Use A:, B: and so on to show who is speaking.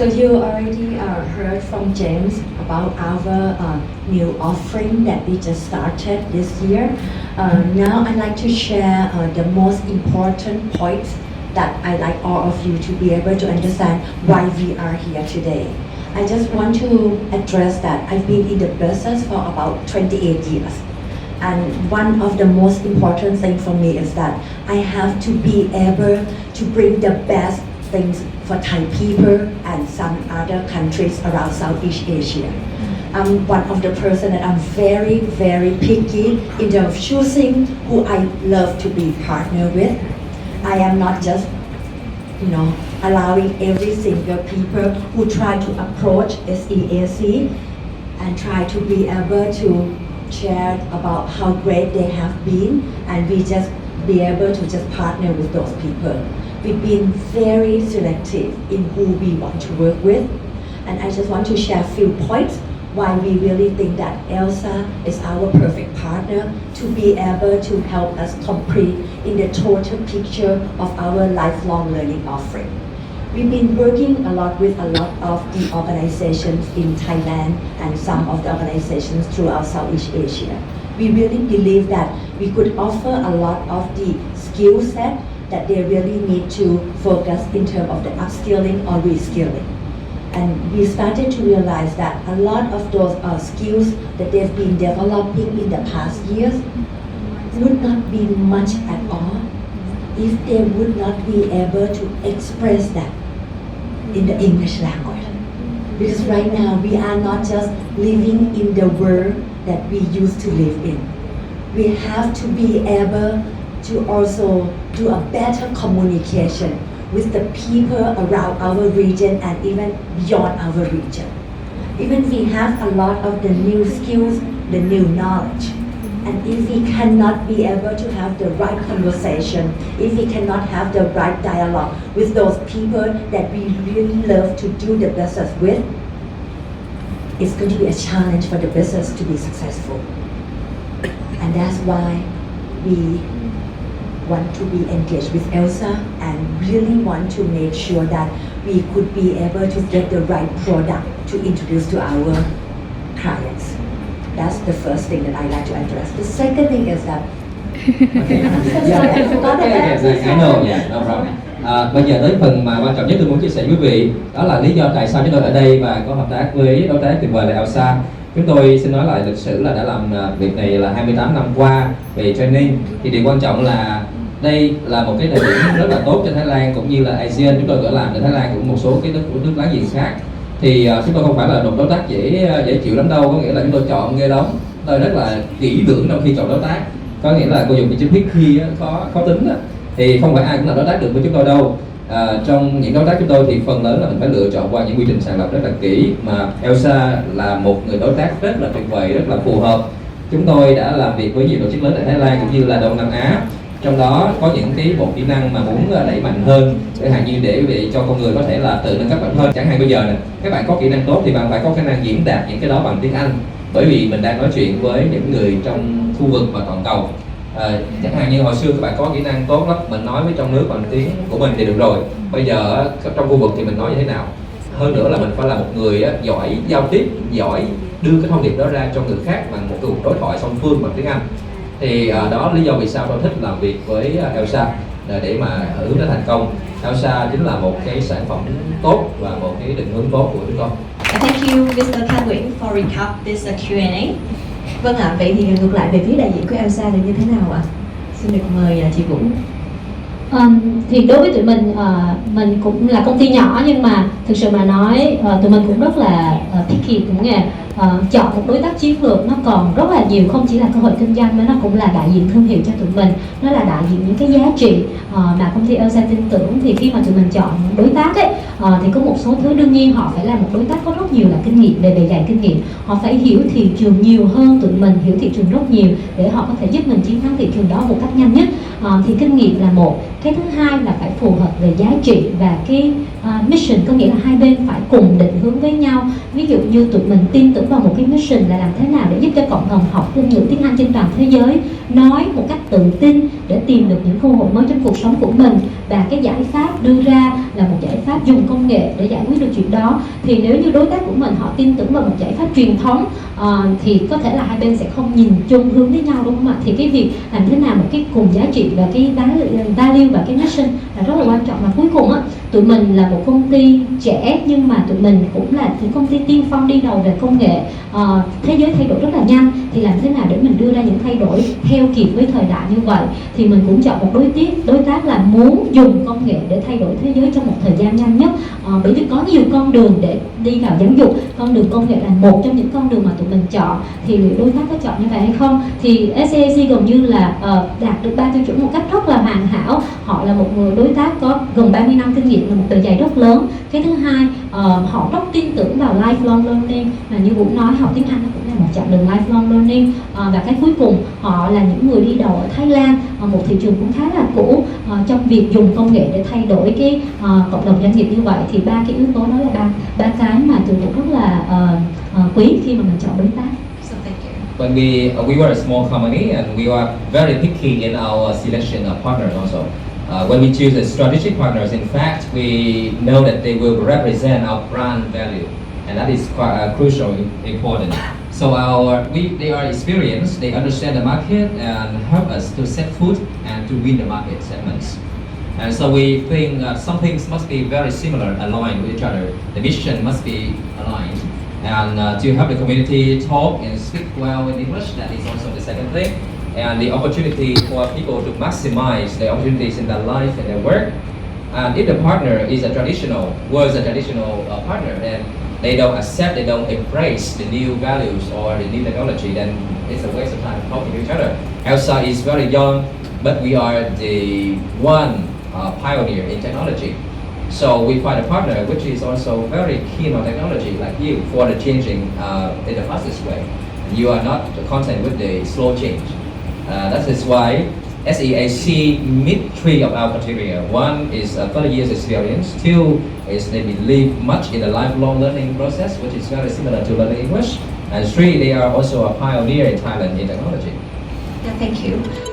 A: So you already heard from James about our new offering that we just started this year. Now I'd like to share the most important points that I'd like all of you to be able to understand why we are here today. I just want to address that I've been in the business for about 28 years. And one of the most important things for me is that I have to be able to bring the best things for Thai people and some other countries around Southeast Asia. I'm one of the person that I'm very, very picky in terms of choosing who I love to be partner with. I am not just, allowing every single people who try to approach SEAC and try to be able to share about how great they have been, and we just be able to just partner with those people. We've been very selective in who we want to work with, and I just want to share a few points why we really think that Elsa is our perfect partner to be able to help us complete in the total picture of our lifelong learning offering. We've been working a lot with a lot of the organizations in Thailand and some of the organizations throughout Southeast Asia. We really believe that we could offer a lot of the skill set that they really need to focus in terms of the upskilling or reskilling. And we started to realize that a lot of those skills that they've been developing in the past years would not be much at all if they would not be able to express that in the English language. Because right now we are not just living in the world that we used to live in. We have to be able to also do a better communication with the people around our region and even beyond our region. Even we have a lot of the new skills, the new knowledge. And if we cannot be able to have the right conversation, if we cannot have the right dialogue with those people that we really love to do the business with, it's going to be a challenge for the business to be successful. And that's why we want to be engaged with Elsa and really want to make sure that we could be able to get the right product to introduce to our clients. That's the first thing that I like to address. The second thing is that
B: I know, no problem. Bây giờ tới phần mà quan trọng nhất tôi muốn chia sẻ với quý vị, đó là lý do tại sao chúng tôi ở đây và có hợp tác với đối tác tuyệt vời là Elsa. Chúng tôi xin nói lại lịch sử là đã làm việc này là 28 năm qua về training. Thì điều quan trọng là đây là một cái thời điểm rất là tốt cho Thái Lan cũng như là ASEAN. Chúng tôi đã làm ở Thái Lan cũng một số cái nước láng giềng khác. Thì chúng tôi không phải là một đối tác dễ chịu lắm đâu, có nghĩa là chúng tôi chọn ghê lắm. Tôi rất là kỹ lưỡng trong khi chọn đối tác. Có nghĩa là cô dùng cái chữ picky khó tính đó. Thì không phải ai cũng là đối tác được với chúng tôi đâu. Trong những đối tác chúng tôi thì phần lớn là mình phải lựa chọn qua những quy trình sàng lọc rất là kỹ, mà Elsa là một người đối tác rất là tuyệt vời, rất là phù hợp. Chúng tôi đã làm việc với nhiều tổ chức lớn tại Thái Lan cũng như là Đông Nam Á. Trong đó có những cái bộ kỹ năng mà muốn đẩy mạnh hơn, chẳng hạn như để cho con người có thể là tự nâng cấp bản thân. Chẳng hạn bây giờ này, các bạn có kỹ năng tốt thì bạn phải có khả năng diễn đạt những cái đó bằng tiếng Anh, bởi vì mình đang nói chuyện với những người trong khu vực và toàn cầu. Chẳng hạn như hồi xưa các bạn có kỹ năng tốt lắm, mình nói với trong nước bằng tiếng của mình thì được rồi. Bây giờ trong khu vực thì mình nói như thế nào? Hơn nữa là mình phải là một người giỏi giao tiếp, giỏi đưa cái thông điệp đó ra cho người khác bằng một cuộc đối thoại song phương bằng tiếng Anh. Thì đó lý do vì sao tôi thích làm việc với Elsa để mà hướng đến thành công. Elsa chính là một cái sản phẩm tốt và một cái định hướng tốt của chúng tôi.
C: Thank you, Mr. Kha Nguyễn, for recap this Q&A. Vâng ạ, vậy thì ngược lại về phía đại diện của Elsa thì như thế nào ạ? Xin được mời chị Vũ.
D: Thì đối với tụi mình cũng là công ty nhỏ, nhưng mà thực sự mà nói tụi mình cũng rất là picky, cũng nghe chọn một đối tác chiến lược nó còn rất là nhiều, không chỉ là cơ hội kinh doanh mà nó cũng là đại diện thương hiệu cho tụi mình, nó là đại diện những cái giá trị mà công ty Elsa tin tưởng. Thì khi mà tụi mình chọn đối tác ấy thì có một số thứ đương nhiên họ phải là một đối tác có rất nhiều là kinh nghiệm, về bề dày kinh nghiệm, họ phải hiểu thị trường nhiều hơn tụi mình, hiểu thị trường rất nhiều để họ có thể giúp mình chiến thắng thị trường đó một cách nhanh nhất. Thì kinh nghiệm là một, cái thứ hai là phải phù hợp về giá trị và cái mission, có nghĩa là hai bên phải cùng định hướng với nhau. Ví dụ như tụi mình tin tưởng vào một cái mission là làm thế nào để giúp cho cộng đồng học ngôn ngữ tiếng Anh trên toàn thế giới nói một cách tự tin để tìm được những cơ hội mới trong cuộc sống của mình, và cái giải pháp đưa ra là một giải pháp dùng công nghệ để giải quyết được chuyện đó. Thì nếu như đối tác của mình họ tin tưởng vào một giải pháp truyền thống thì có thể là hai bên sẽ không nhìn chung hướng với nhau, đúng không ạ? Thì cái việc làm thế nào một cái cùng giá trị và cái value và cái mission là rất là quan trọng. Và cuối cùng á, tụi mình là một công ty trẻ nhưng mà tụi mình cũng là những công ty tiên phong đi đầu về công nghệ. Thế giới thay đổi rất là nhanh, thì làm thế nào để mình đưa ra những thay đổi theo kịp với thời đại như vậy? Thì mình cũng chọn một đối tác là muốn dùng công nghệ để thay đổi thế giới trong một thời gian nhanh nhất. Bởi vì có nhiều con đường để đi vào giáo dục, con đường công nghệ là một trong những con đường mà tụi mình chọn. Thì liệu đối tác có chọn như vậy hay không? Thì SAIC gần như là đạt được 3 tiêu chuẩn một cách rất là hoàn hảo. Họ là một người đối tác có gần 30 năm kinh nghiệm, là một bề dày rất lớn. Cái thứ hai, họ rất tin tưởng vào lifelong learning, mà như Vũ nói, học tiếng Anh nó cũng là một chặng đường lifelong learning. Và cái cuối cùng, họ là những người đi đầu ở Thái Lan, một thị trường cũng khá là cũ, trong việc dùng công nghệ để thay đổi cái cộng đồng doanh nghiệp như vậy. Thì ba cái yếu tố đó là ba cái mà tụi Vũ rất là quý khi mà mình chọn đối tác.
C: So thank you.
B: When we were a small company and we were very picky in our selection of partners also. When we choose the strategic partners, in fact, we know that they will represent our brand value, and that is quite crucial, important. So they are experienced, they understand the market and help us to set foot and to win the market segments. And so we think some things must be very similar, aligned with each other. The mission must be aligned. And to help the community talk and speak well in English, that is also the second thing. And the opportunity for people to maximize the opportunities in their life and their work. And if the partner was a traditional partner, then they don't accept, they don't embrace the new values or the new technology, then it's a waste of time talking to each other. Elsa is very young, but we are the one pioneer in technology. So we find a partner which is also very keen on technology, like you, for the changing in the fastest way. You are not content with the slow change. That is why SEAC meet three of our criteria. One is 30 years experience. Two is they believe much in the lifelong learning process, which is very similar to learning English. And three, they are also a pioneer in Thailand in technology.
C: Yeah, thank you.